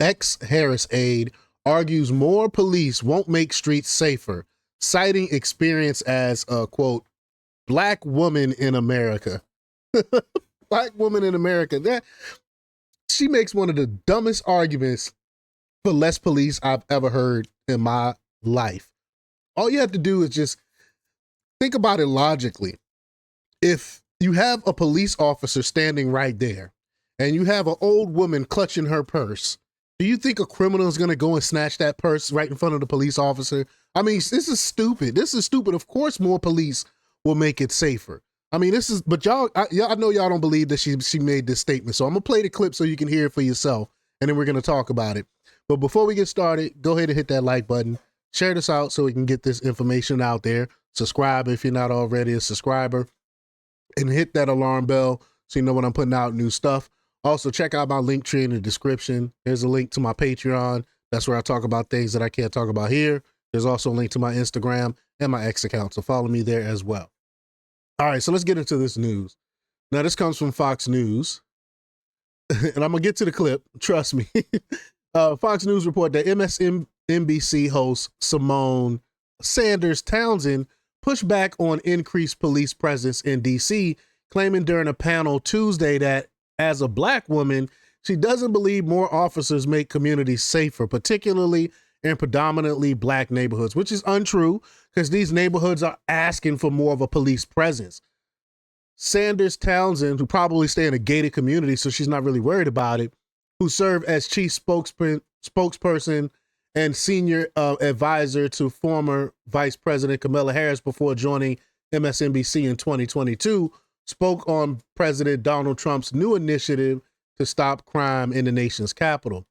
Ex-Harris aide argues more police won't make streets safer, citing experience as a, quote, black woman in America. Black woman in America. She makes one of the dumbest arguments for less police I've ever heard in my life. All you have to do is just think about it logically. If you have a police officer standing right there and you have an old woman clutching her purse, do you think a criminal is going to go and snatch that purse right in front of the police officer? I mean, this is stupid. This is stupid. Of course, more police will make it safer. I mean, this is, but y'all, I know y'all don't believe that she made this statement. So I'm going to play the clip so you can hear it for yourself. And then we're going to talk about it. But before we get started, go ahead and hit that like button. Share this out so we can get this information out there. Subscribe if you're not already a subscriber. And hit that alarm bell so you know when I'm putting out new stuff. Also, check out my link tree in the description. There's a link to my Patreon. That's where I talk about things that I can't talk about here. There's also a link to my Instagram and my X account, so follow me there as well. All right, so let's get into this news. Now, this comes from Fox News, and I'm going to get to the clip. Trust me. Fox News report that MSNBC host Simone Sanders Townsend pushed back on increased police presence in D.C., claiming during a panel Tuesday that as a black woman, she doesn't believe more officers make communities safer, particularly in predominantly black neighborhoods, which is untrue because these neighborhoods are asking for more of a police presence. Sanders Townsend, who probably stay in a gated community, so she's not really worried about it, who served as chief spokesperson and senior advisor to former Vice President Kamala Harris before joining MSNBC in 2022, spoke on President Donald Trump's new initiative to stop crime in the nation's capital.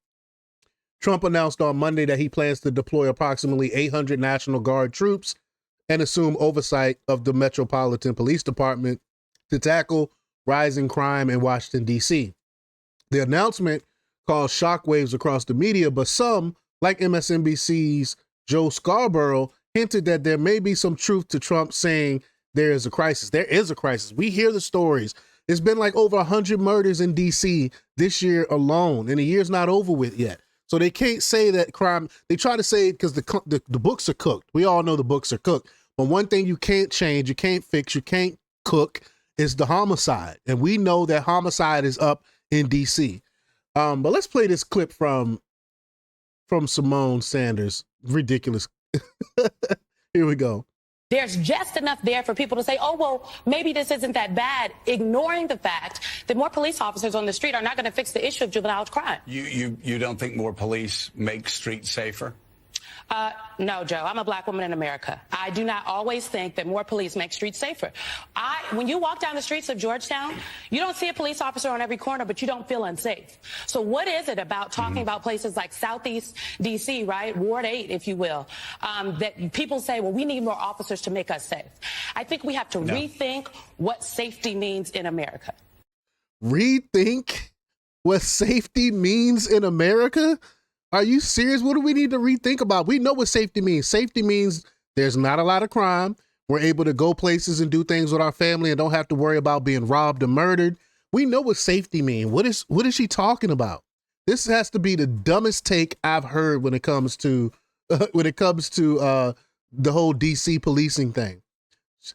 Trump announced on Monday that he plans to deploy approximately 800 National Guard troops and assume oversight of the Metropolitan Police Department to tackle rising crime in Washington, D.C. The announcement caused shockwaves across the media, but some, like MSNBC's Joe Scarborough, hinted that there may be some truth to Trump saying there is a crisis. There is a crisis. We hear the stories. It's been like over 100 murders in D.C. this year alone, and the year's not over with yet. So they can't say that crime. They try to say it because the books are cooked. We all know the books are cooked. But one thing you can't change, you can't fix, you can't cook is the homicide. And we know that homicide is up in D.C. But let's play this clip from Simone Sanders. Ridiculous. Here we go. There's just enough there for people to say, oh, well, maybe this isn't that bad, ignoring the fact that more police officers on the street are not going to fix the issue of juvenile crime. You don't think more police make streets safer? No, Joe, I'm a black woman in America. I do not always think that more police make streets safer. When you walk down the streets of Georgetown, you don't see a police officer on every corner, but you don't feel unsafe. So what is it about talking about places like Southeast D.C., right, Ward 8, if you will, that people say, well, we need more officers to make us safe? I think we have to rethink what safety means in America. Rethink what safety means in America? Are you serious? What do we need to rethink about? We know what safety means. Safety means there's not a lot of crime. We're able to go places and do things with our family and don't have to worry about being robbed or murdered. We know what safety means. What is she talking about? This has to be the dumbest take I've heard when it comes to the whole DC policing thing.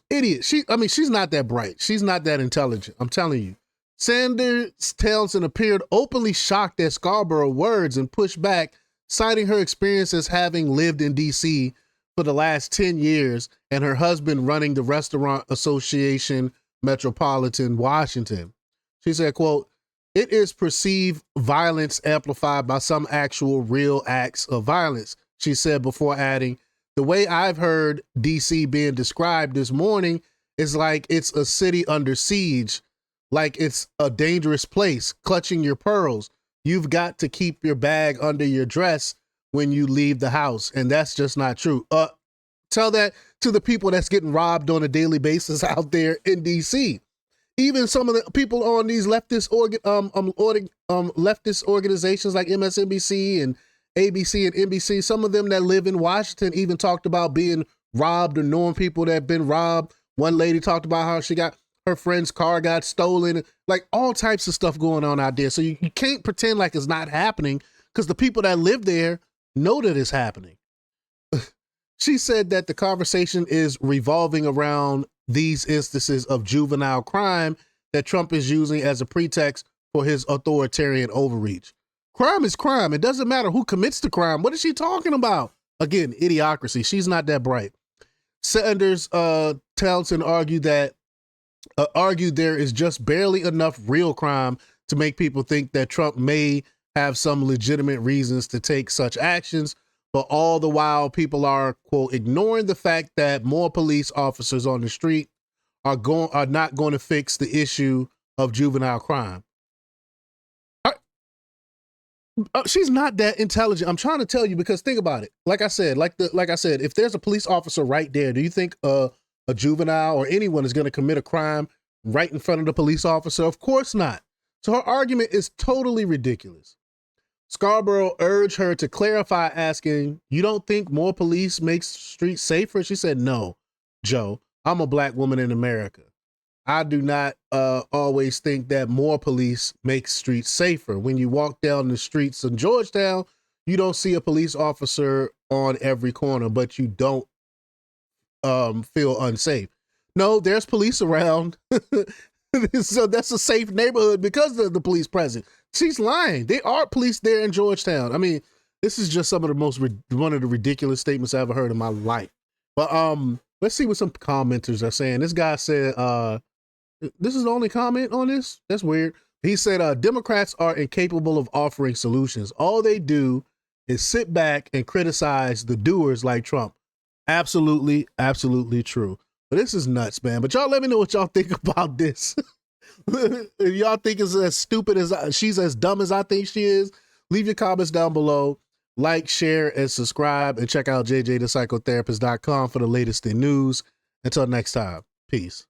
Idiot. She's not that bright. She's not that intelligent. I'm telling you. Sanders Townsend appeared openly shocked at Scarborough's words and pushed back, citing her experience as having lived in D.C. for the last 10 years and her husband running the Restaurant Association Metropolitan Washington. She said, quote, "It is perceived violence amplified by some actual real acts of violence," she said before adding, "The way I've heard D.C. being described this morning is like it's a city under siege. Like it's a dangerous place, clutching your pearls. You've got to keep your bag under your dress when you leave the house." And that's just not true. Tell that to the people that's getting robbed on a daily basis out there in DC. Even some of the people on these leftist organizations like MSNBC and ABC and NBC, some of them that live in Washington even talked about being robbed or knowing people that have been robbed. One lady talked about how her friend's car got stolen, like all types of stuff going on out there. So you can't pretend like it's not happening because the people that live there know that it's happening. She said that the conversation is revolving around these instances of juvenile crime that Trump is using as a pretext for his authoritarian overreach. Crime is crime. It doesn't matter who commits the crime. What is she talking about? Again, idiocracy. She's not that bright. Sanders Townsend argued there is just barely enough real crime to make people think that Trump may have some legitimate reasons to take such actions, but all the while people are, quote, ignoring the fact that more police officers on the street are not going to fix the issue of juvenile crime. She's not that intelligent. I'm trying to tell you, because think about it. Like I said, if there's a police officer right there, do you think a juvenile or anyone is going to commit a crime right in front of the police officer? Of course not. So her argument is totally ridiculous. Scarborough urged her to clarify, asking, "You don't think more police makes streets safer?" She said, "No, Joe, I'm a black woman in America. I do not always think that more police makes streets safer. When you walk down the streets in Georgetown, you don't see a police officer on every corner, but you don't feel unsafe. No, there's police around." So that's a safe neighborhood because of the police present. She's lying. There are police there in Georgetown. I mean, this is just one of the ridiculous statements I ever heard in my life. But let's see what some commenters are saying. This guy said, this is the only comment on this? That's weird. He said, Democrats are incapable of offering solutions. All they do is sit back and criticize the doers like Trump. Absolutely, absolutely true. But this is nuts, man. But y'all let me know what y'all think about this. If y'all think it's as stupid as she's as dumb as I think she is, leave your comments down below. Like, share, and subscribe. And check out jjthepsychotherapist.com for the latest in news. Until next time, peace.